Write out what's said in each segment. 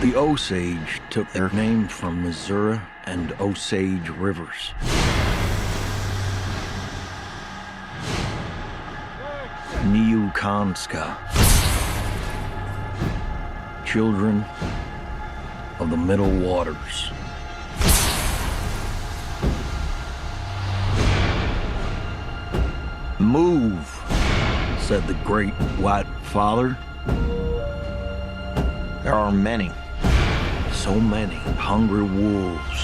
The Osage took their name from Missouri and Osage rivers. Niukanska, children of the Middle Waters. Move, said the great white father. There are many, so many hungry wolves.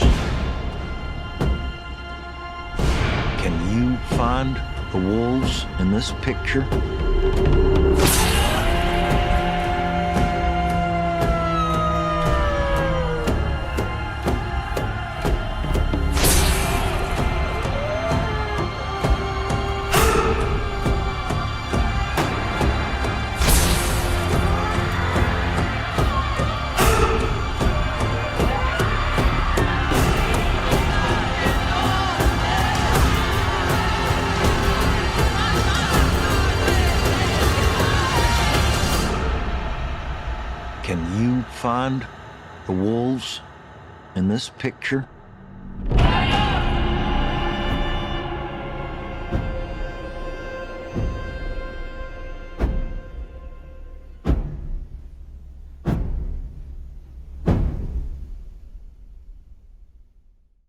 Can you find the wolves in this picture? Find the wolves in this picture?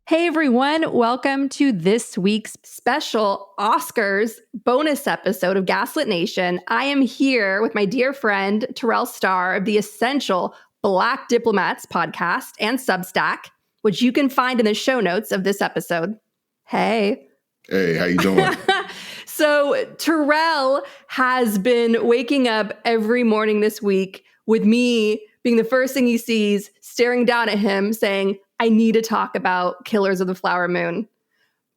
Hey everyone, welcome to this week's special Oscars bonus episode of Gaslit Nation. I am here with my dear friend Terrell Starr of the essential Black Diplomats podcast and Substack, which you can find in the show notes of this episode. Hey. Hey, how you doing? So Terrell has been waking up every morning this week with me being the first thing he sees, staring down at him saying, I need to talk about Killers of the Flower Moon.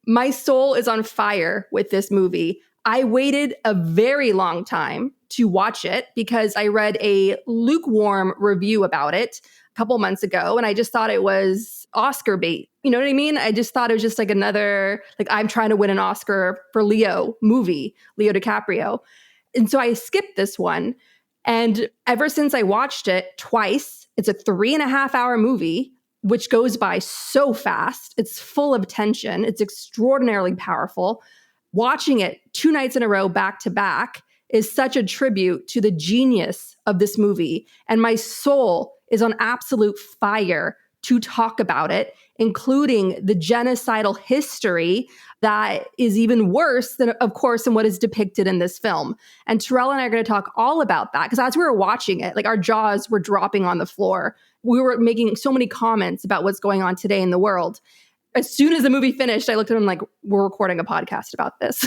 My soul is on fire with this movie. I waited a very long time to watch it because I read a lukewarm review about it a couple months ago, and I just thought it was Oscar bait. You know what I mean? I just thought it was just like another, like I'm trying to win an Oscar for Leo movie, Leo DiCaprio. And so I skipped this one. And ever since I watched it twice, it's a 3.5-hour movie, which goes by so fast. It's full of tension. It's extraordinarily powerful. Watching it 2 nights in a row back to back is such a tribute to the genius of this movie. And my soul is on absolute fire to talk about it, including the genocidal history that is even worse than, of course, than what is depicted in this film. And Terrell and I are going to talk all about that because as we were watching it, like our jaws were dropping on the floor. We were making so many comments about what's going on today in the world. As soon as the movie finished, I looked at him like, we're recording a podcast about this.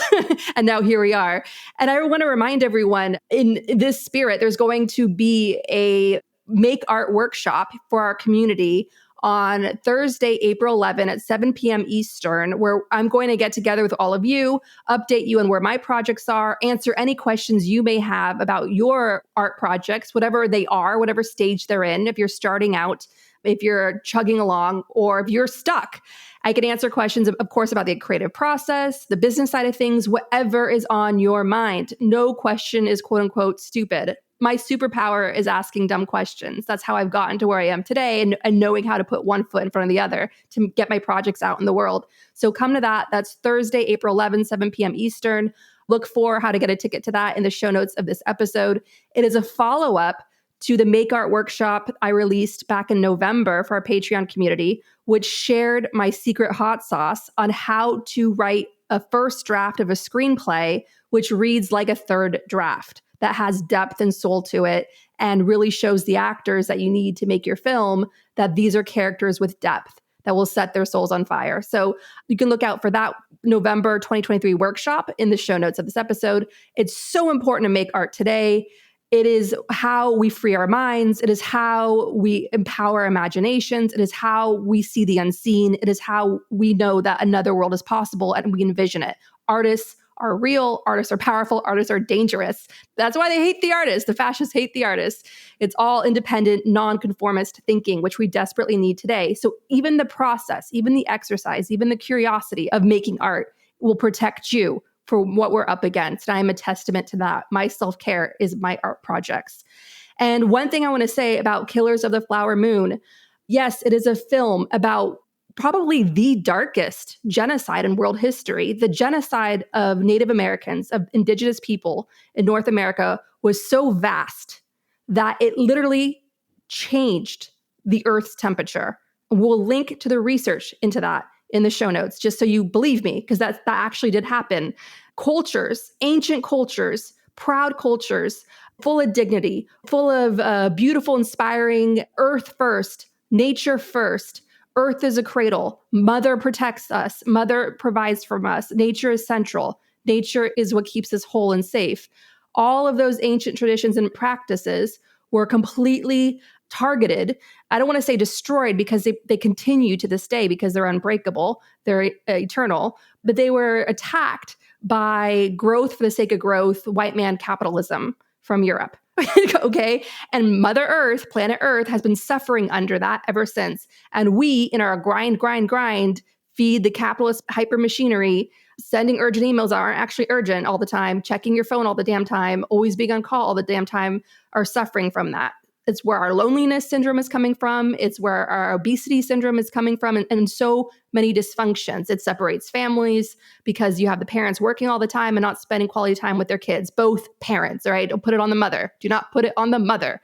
And now here we are. And I want to remind everyone in this spirit, there's going to be a make art workshop for our community on Thursday, April 11 at 7 p.m. Eastern, where I'm going to get together with all of you, update you on where my projects are, answer any questions you may have about your art projects, whatever they are, whatever stage they're in, if you're starting out, if you're chugging along, or if you're stuck. I can answer questions, of course, about the creative process, the business side of things, whatever is on your mind. No question is quote unquote stupid. My superpower is asking dumb questions. That's how I've gotten to where I am today and knowing how to put one foot in front of the other to get my projects out in the world. So come to that. That's Thursday, April 11, 7 p.m. Eastern. Look for how to get a ticket to that in the show notes of this episode. It is a follow-up to the Make Art workshop I released back in November for our Patreon community, which shared my secret hot sauce on how to write a first draft of a screenplay, which reads like a third draft that has depth and soul to it and really shows the actors that you need to make your film that these are characters with depth that will set their souls on fire. So you can look out for that November 2023 workshop in the show notes of this episode. It's so important to make art today. It is how we free our minds. It is how we empower our imaginations. It is how we see the unseen. It is how we know that another world is possible and we envision it. Artists are real. Artists are powerful. Artists are dangerous. That's why they hate the artists. The fascists hate the artists. It's all independent, nonconformist thinking, which we desperately need today. So even the process, even the exercise, even the curiosity of making art will protect you for what we're up against. And I am a testament to that. My self-care is my art projects. And one thing I want to say about Killers of the Flower Moon, yes, it is a film about probably the darkest genocide in world history. The genocide of Native Americans, of indigenous people in North America, was so vast that it literally changed the Earth's temperature. We'll link to the research into that in the show notes, just so you believe me, because that actually did happen. Cultures, ancient cultures, proud cultures, full of dignity, full of beautiful, inspiring, earth first, nature first. Earth is a cradle. Mother protects us. Mother provides for us. Nature is central. Nature is what keeps us whole and safe. All of those ancient traditions and practices were completely targeted. I don't want to say destroyed, because they continue to this day because they're unbreakable. They're eternal. But they were attacked by growth for the sake of growth, white man capitalism from Europe. Okay. And Mother Earth, planet Earth, has been suffering under that ever since. And we, in our grind, feed the capitalist hyper machinery, sending urgent emails that aren't actually urgent all the time, checking your phone all the damn time, always being on call all the damn time, are suffering from that. It's where our loneliness syndrome is coming from. It's where our obesity syndrome is coming from, and so many dysfunctions. It separates families because you have the parents working all the time and not spending quality time with their kids, both parents, all right? Don't put it on the mother. Do not put it on the mother.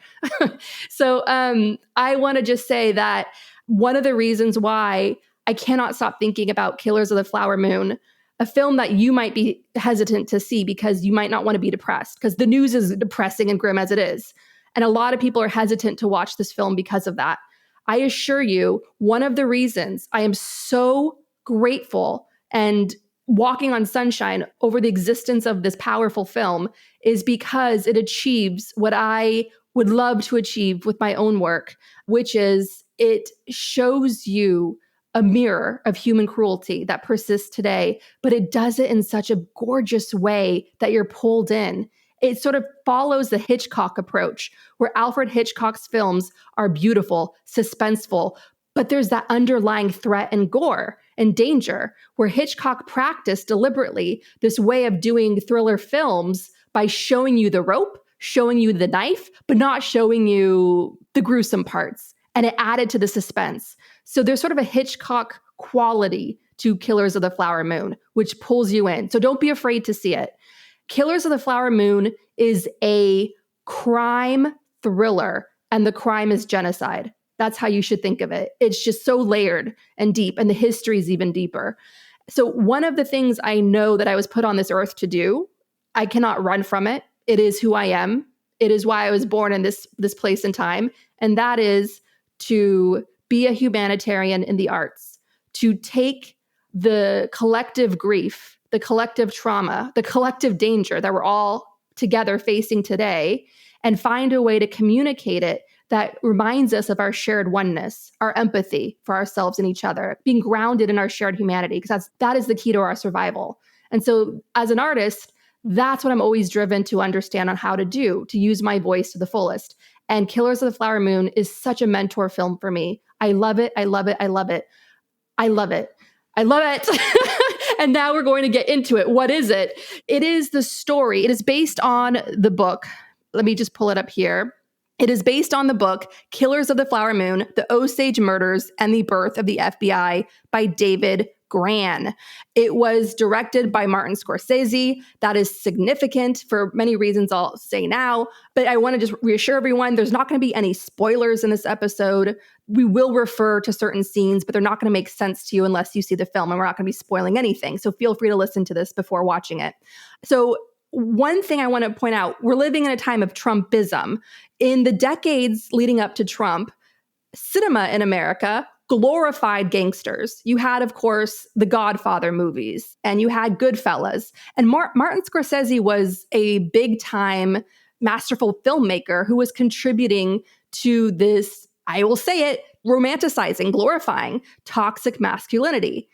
So I want to just say that one of the reasons why I cannot stop thinking about Killers of the Flower Moon, a film that you might be hesitant to see because you might not want to be depressed, because the news is depressing and grim as it is. And a lot of people are hesitant to watch this film because of that. I assure you, one of the reasons I am so grateful and walking on sunshine over the existence of this powerful film is because it achieves what I would love to achieve with my own work, which is it shows you a mirror of human cruelty that persists today, but it does it in such a gorgeous way that you're pulled in. It sort of follows the Hitchcock approach, where Alfred Hitchcock's films are beautiful, suspenseful, but there's that underlying threat and gore and danger, where Hitchcock practiced deliberately this way of doing thriller films by showing you the rope, showing you the knife, but not showing you the gruesome parts. And it added to the suspense. So there's sort of a Hitchcock quality to Killers of the Flower Moon, which pulls you in. So don't be afraid to see it. Killers of the Flower Moon is a crime thriller, and the crime is genocide. That's how you should think of it. It's just so layered and deep, and the history is even deeper. So one of the things I know that I was put on this earth to do, I cannot run from it. It is who I am. It is why I was born in this place and time, and that is to be a humanitarian in the arts, to take the collective grief, the collective trauma, the collective danger that we're all together facing today, and find a way to communicate it that reminds us of our shared oneness, our empathy for ourselves and each other, being grounded in our shared humanity, because that is the key to our survival. And so as an artist, that's what I'm always driven to understand on how to do, to use my voice to the fullest. And Killers of the Flower Moon is such a mentor film for me. I love it. I love it. I love it. I love it. I love it. And now we're going to get into it. What is it? It is the story. It is based on the book. Let me just pull it up here. It is based on the book, Killers of the Flower Moon, The Osage Murders and the Birth of the FBI by David Grann. It was directed by Martin Scorsese. That is significant for many reasons I'll say now, but I want to just reassure everyone, there's not going to be any spoilers in this episode. We will refer to certain scenes, but they're not going to make sense to you unless you see the film, and we're not going to be spoiling anything. So feel free to listen to this before watching it. So one thing I want to point out, we're living in a time of Trumpism. In the decades leading up to Trump, cinema in America glorified gangsters. You had, of course, the Godfather movies, and you had Goodfellas. And Martin Scorsese was a big-time masterful filmmaker who was contributing to this, I will say it, romanticizing, glorifying toxic masculinity.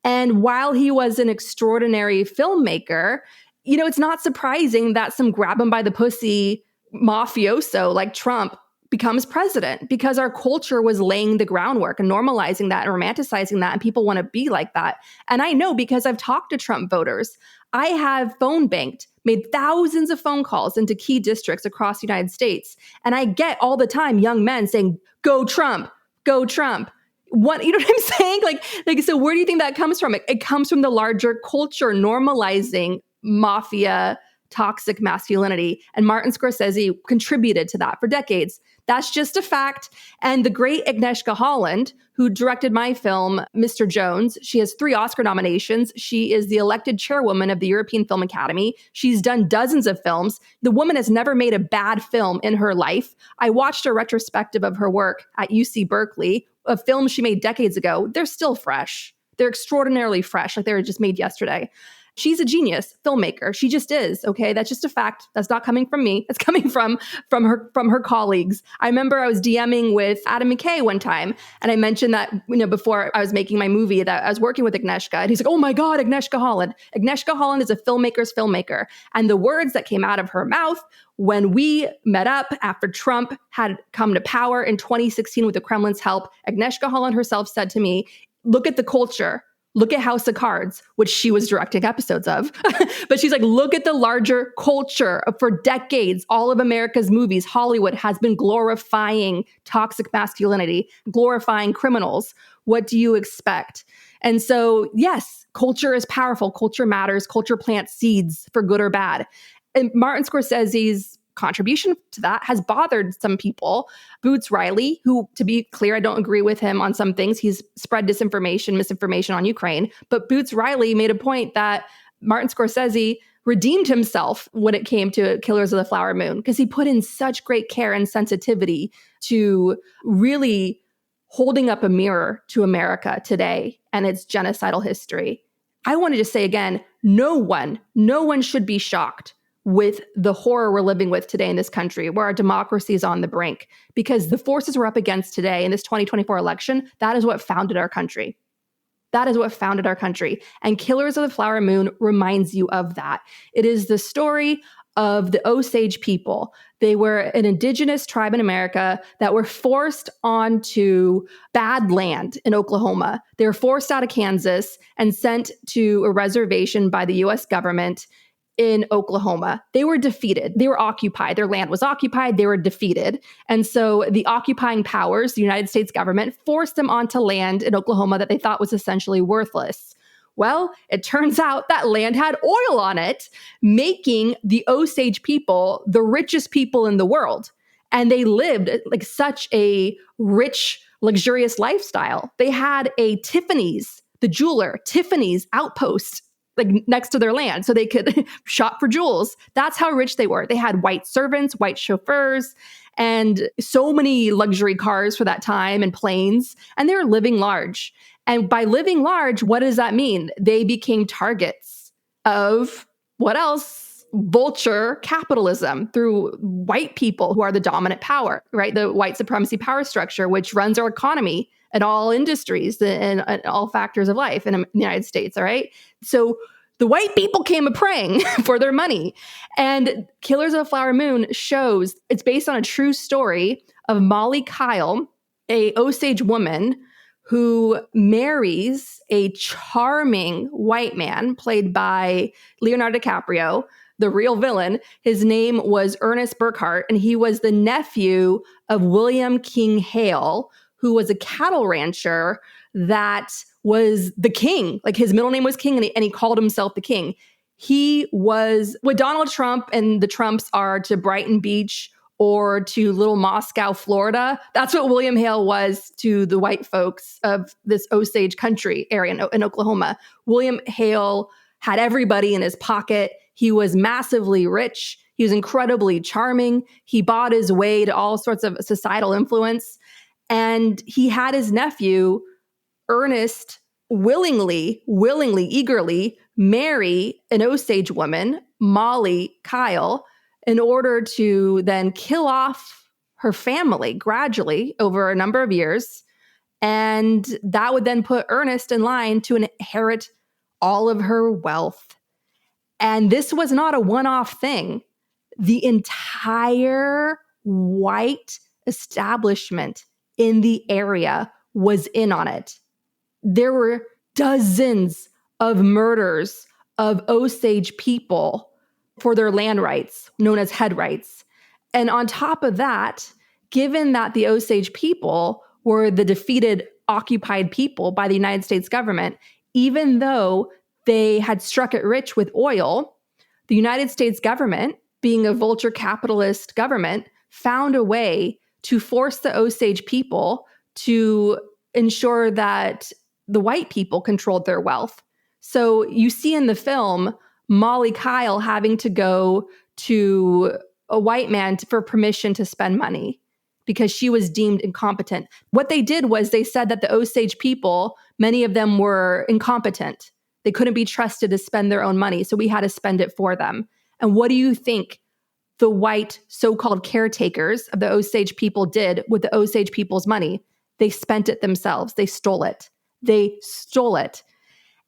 And while he was an extraordinary filmmaker, it's not surprising that some grab him by the pussy mafioso like Trump becomes president, because our culture was laying the groundwork and normalizing that and romanticizing that, and people want to be like that. And I know, because I've talked to Trump voters. I have phone banked made thousands of phone calls into key districts across the United States. And I get all the time young men saying, go Trump, go Trump. What, you know what I'm saying? Like, so where do you think that comes from? It comes from the larger culture normalizing mafia, toxic masculinity. And Martin Scorsese contributed to that for decades. That's just a fact. And the great Agnieszka Holland, who directed my film, Mr. Jones, she has 3 Oscar nominations. She is the elected chairwoman of the European Film Academy. She's done dozens of films. The woman has never made a bad film in her life. I watched a retrospective of her work at UC Berkeley, a film she made decades ago. They're still fresh. They're extraordinarily fresh, like they were just made yesterday. She's a genius filmmaker. She just is. Okay, that's just a fact. That's not coming from me. It's coming from her colleagues. I remember I was DMing with Adam McKay one time, and I mentioned that before I was making my movie that I was working with Agnieszka, and he's like, "Oh my God, Agnieszka Holland! Agnieszka Holland is a filmmaker's filmmaker." And the words that came out of her mouth when we met up after Trump had come to power in 2016 with the Kremlin's help, Agnieszka Holland herself said to me, "Look at the culture. Look at House of Cards," which she was directing episodes of. But she's like, look at the larger culture. For decades, all of America's movies, Hollywood has been glorifying toxic masculinity, glorifying criminals. What do you expect? And so, yes, culture is powerful. Culture matters. Culture plants seeds for good or bad. And Martin Scorsese's contribution to that has bothered some people. Boots Riley, who, to be clear, I don't agree with him on some things. He's spread disinformation, misinformation on Ukraine. But Boots Riley made a point that Martin Scorsese redeemed himself when it came to Killers of the Flower Moon, because he put in such great care and sensitivity to really holding up a mirror to America today and its genocidal history. I want to just say again, no one should be shocked with the horror we're living with today in this country, where our democracy is on the brink, because the forces we're up against today in this 2024 election, that is what founded our country. That is what founded our country. And Killers of the Flower Moon reminds you of that. It is the story of the Osage people. They were an indigenous tribe in America that were forced onto bad land in Oklahoma. They were forced out of Kansas and sent to a reservation by the U.S. government in Oklahoma. They were defeated. They were occupied. Their land was occupied. They were defeated. And so the occupying powers, the United States government, forced them onto land in Oklahoma that they thought was essentially worthless. Well, it turns out that land had oil on it, making the Osage people the richest people in the world. And they lived like such a rich, luxurious lifestyle. They had a Tiffany's, the jeweler, Tiffany's outpost like next to their land, so they could shop for jewels. That's how rich they were. They had white servants, white chauffeurs, and so many luxury cars for that time and planes, and they were living large. And by living large, what does that mean? They became targets of what else? Vulture capitalism through white people who are the dominant power, right? The white supremacy power structure, which runs our economy and all industries and all factors of life in the United States, all right? So the white people came a praying for their money. And Killers of the Flower Moon shows, it's based on a true story of Molly Kyle, a Osage woman who marries a charming white man played by Leonardo DiCaprio, the real villain. His name was Ernest Burkhart, and he was the nephew of William King Hale, who was a cattle rancher that was the king. Like his middle name was King, and he called himself the king. He was what Donald Trump and the Trumps are to Brighton Beach or to Little Moscow, Florida. That's what William Hale was to the white folks of this Osage country area in Oklahoma. William Hale had everybody in his pocket. He was massively rich. He was incredibly charming. He bought his way to all sorts of societal influence. And he had his nephew, Ernest, willingly, eagerly marry an Osage woman, Molly Kyle, in order to then kill off her family gradually over a number of years. And that would then put Ernest in line to inherit all of her wealth. And this was not a one-off thing. The entire white establishment in the area was in on it. There were dozens of murders of Osage people for their land rights, known as head rights. And on top of that, given that the Osage people were the defeated, occupied people by the United States government, even though they had struck it rich with oil, the United States government, being a vulture capitalist government, found a way to force the Osage people to ensure that the white people controlled their wealth. So you see in the film Molly Kyle having to go to a white man for permission to spend money because she was deemed incompetent. What they did was they said that the Osage people, many of them were incompetent. They couldn't be trusted to spend their own money, so we had to spend it for them. And what do you think the white so-called caretakers of the Osage people did with the Osage people's money? They spent it themselves. They stole it. They stole it.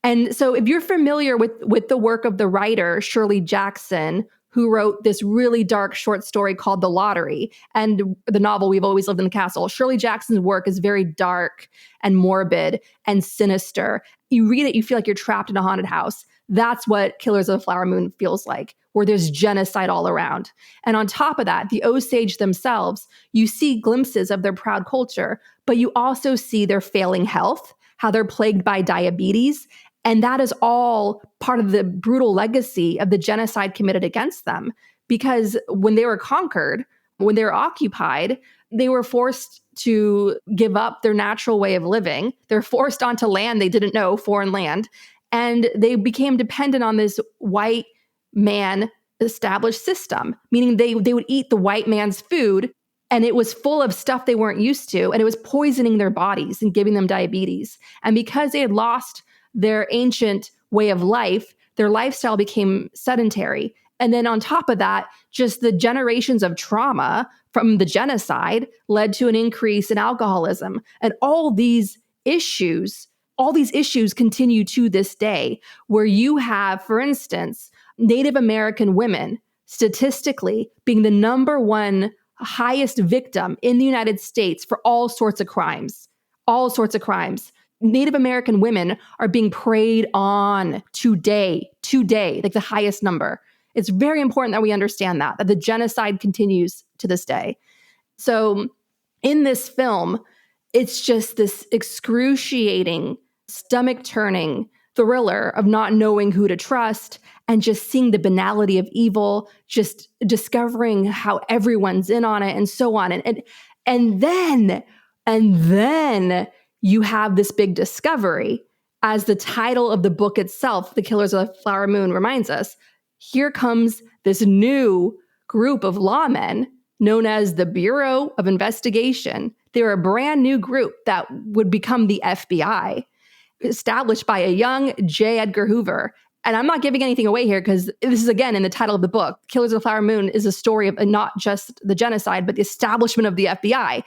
And so if you're familiar with the work of the writer, Shirley Jackson, who wrote this really dark short story called The Lottery, and the novel We've Always Lived in the Castle, Shirley Jackson's work is very dark and morbid and sinister. You read it, you feel like you're trapped in a haunted house. That's what Killers of the Flower Moon feels like, where there's genocide all around. And on top of that, the Osage themselves, you see glimpses of their proud culture, but you also see their failing health, how they're plagued by diabetes. And that is all part of the brutal legacy of the genocide committed against them. Because when they were conquered, when they were occupied, they were forced to give up their natural way of living. They're forced onto land they didn't know, foreign land. And they became dependent on this white man established system, meaning they would eat the white man's food, and it was full of stuff they weren't used to, and it was poisoning their bodies and giving them diabetes. And because they had lost their ancient way of life, their lifestyle became sedentary. And then on top of that, just the generations of trauma from the genocide led to an increase in alcoholism. And all these issues continue to this day, where you have, for instance, Native American women statistically being the number one highest victim in the United States for all sorts of crimes. Native American women are being preyed on today, like the highest number. It's very important that we understand that the genocide continues to this day. So in this film, it's just this excruciating, stomach-turning thriller of not knowing who to trust and just seeing the banality of evil, just discovering how everyone's in on it and so on. And then you have this big discovery, as the title of the book itself, The Killers of the Flower Moon, reminds us. Here comes this new group of lawmen known as the Bureau of Investigation. They're a brand new group that would become the FBI, established by a young J. Edgar Hoover. And I'm not giving anything away here because this is, again, in the title of the book. Killers of the Flower Moon is a story of not just the genocide, but the establishment of the FBI.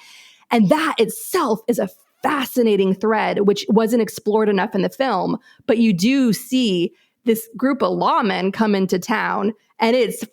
And that itself is a fascinating thread, which wasn't explored enough in the film. But you do see this group of lawmen come into town, and it's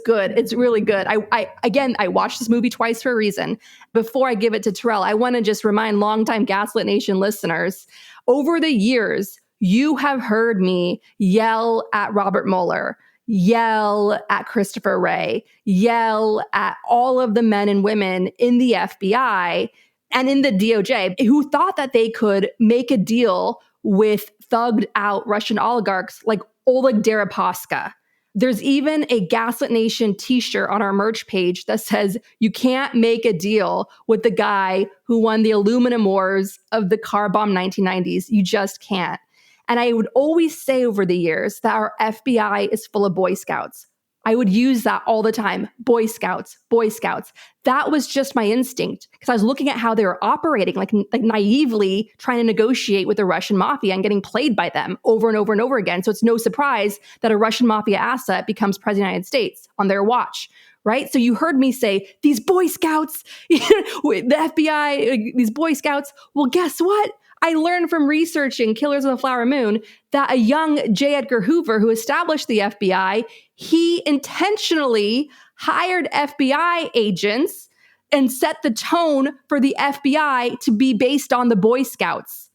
good. It's really good. I watched this movie twice for a reason. Before I give it to Terrell, I want to just remind longtime Gaslit Nation listeners, over the years, you have heard me yell at Robert Mueller, yell at Christopher Wray, yell at all of the men and women in the FBI and in the DOJ who thought that they could make a deal with thugged out Russian oligarchs like Oleg Deripaska. There's even a Gaslit Nation t-shirt on our merch page that says, you can't make a deal with the guy who won the aluminum wars of the car bomb 1990s. You just can't. And I would always say over the years that our FBI is full of Boy Scouts. I would use that all the time. Boy Scouts, Boy Scouts. That was just my instinct because I was looking at how they were operating, like naively trying to negotiate with the Russian mafia and getting played by them over and over and over again. So it's no surprise that a Russian mafia asset becomes president of the United States on their watch, right? So you heard me say, these Boy Scouts, the FBI, these Boy Scouts. Well, guess what? I learned from researching Killers of the Flower Moon that a young J. Edgar Hoover, who established the FBI, he intentionally hired FBI agents and set the tone for the FBI to be based on the Boy Scouts.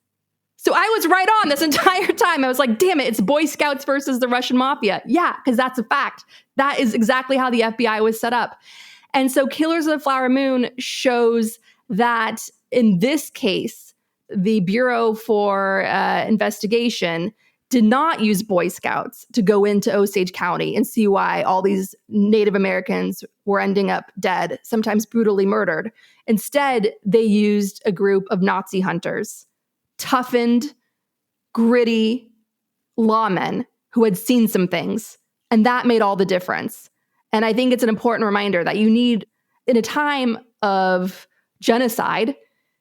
So I was right on this entire time. I was like, damn it, it's Boy Scouts versus the Russian mafia. Yeah, because that's a fact. That is exactly how the FBI was set up. And so Killers of the Flower Moon shows that in this case, the Bureau for Investigation did not use Boy Scouts to go into Osage County and see why all these Native Americans were ending up dead, sometimes brutally murdered. Instead, they used a group of Nazi hunters, toughened, gritty lawmen who had seen some things. And that made all the difference. And I think it's an important reminder that you need, in a time of genocide,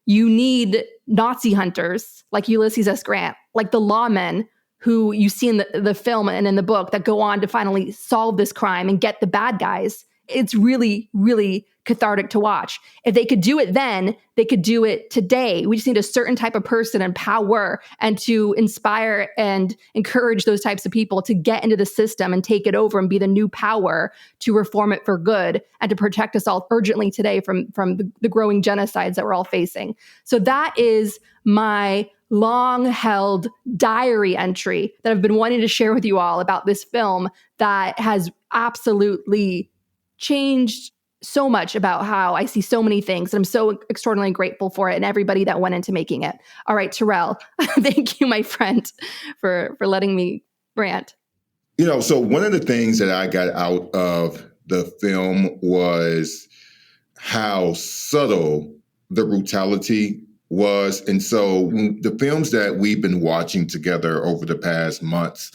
you need Nazi hunters like Ulysses S. Grant, like the lawmen who you see in the film and in the book that go on to finally solve this crime and get the bad guys. It's really, really cathartic to watch. If they could do it then, they could do it today. We just need a certain type of person and power and to inspire and encourage those types of people to get into the system and take it over and be the new power to reform it for good and to protect us all urgently today from the growing genocides that we're all facing. So that is my long-held diary entry that I've been wanting to share with you all about this film that has absolutely changed so much about how I see so many things. And I'm so extraordinarily grateful for it and everybody that went into making it. All right, Terrell, thank you, my friend, for letting me rant. So one of the things that I got out of the film was how subtle the brutality was. And so the films that we've been watching together over the past months,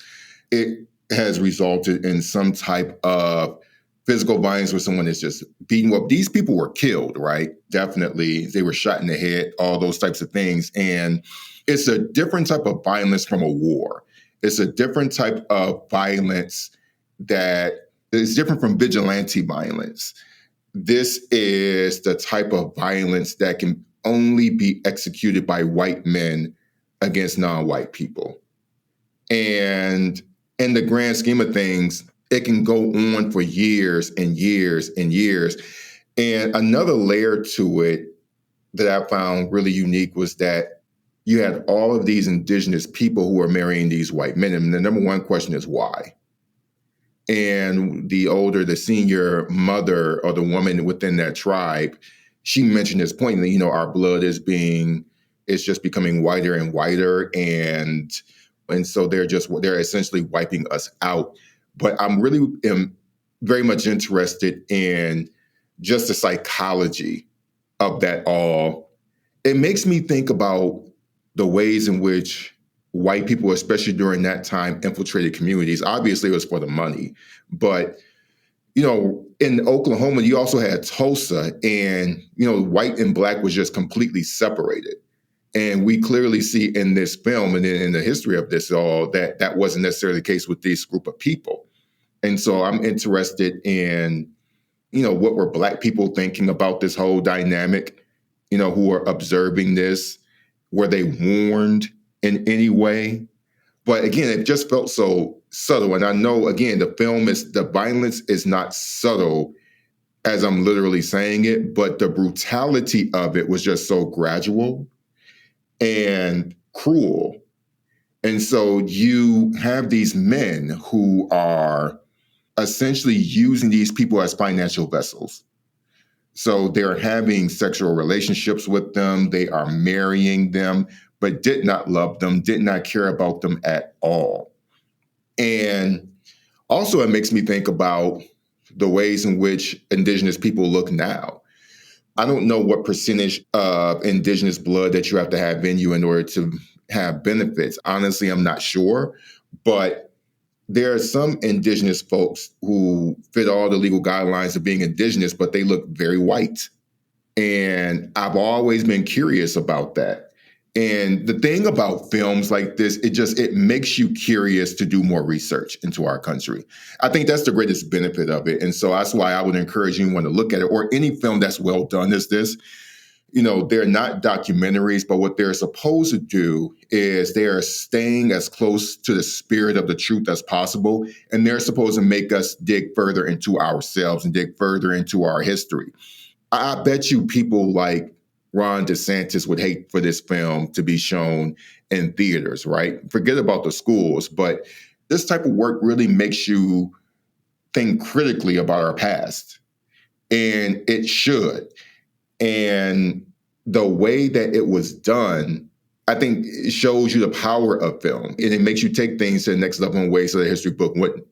it has resulted in some type of physical violence where someone is just beaten up. These people were killed, right? Definitely. They were shot in the head, all those types of things. And it's a different type of violence from a war. It's a different type of violence that is different from vigilante violence. This is the type of violence that can only be executed by white men against non-white people. And in the grand scheme of things, it can go on for years and years and years. And another layer to it that I found really unique was that you had all of these indigenous people who are marrying these white men. And the number one question is why? And the senior mother or the woman within that tribe, she mentioned this point that, our blood is just becoming whiter and whiter. And so they're essentially wiping us out. But I'm really very much interested in just the psychology of that all. It makes me think about the ways in which white people, especially during that time, infiltrated communities. Obviously, it was for the money. But, in Oklahoma, you also had Tulsa, and, white and black was just completely separated. And we clearly see in this film and in the history of this all that wasn't necessarily the case with this group of people. And so I'm interested in, what were black people thinking about this whole dynamic, who are observing this? Were they warned in any way? But again, it just felt so subtle. And I know, again, the violence is not subtle as I'm literally saying it, but the brutality of it was just so gradual and cruel. And so you have these men who are essentially using these people as financial vessels. So they're having sexual relationships with them. They are marrying them, but did not love them, did not care about them at all. And also it makes me think about the ways in which indigenous people look now. I don't know what percentage of indigenous blood that you have to have in you in order to have benefits. Honestly, I'm not sure. But there are some indigenous folks who fit all the legal guidelines of being indigenous, but they look very white. And I've always been curious about that. And the thing about films like this, it makes you curious to do more research into our country. I think that's the greatest benefit of it. And so that's why I would encourage anyone to look at it, or any film that's well done as this. They're not documentaries, but what they're supposed to do is they are staying as close to the spirit of the truth as possible. And they're supposed to make us dig further into ourselves and dig further into our history. I bet you people like Ron DeSantis would hate for this film to be shown in theaters, right? Forget about the schools, but this type of work really makes you think critically about our past. And it should. And the way that it was done, I think it shows you the power of film. And it makes you take things to the next level in ways that a history book wouldn't.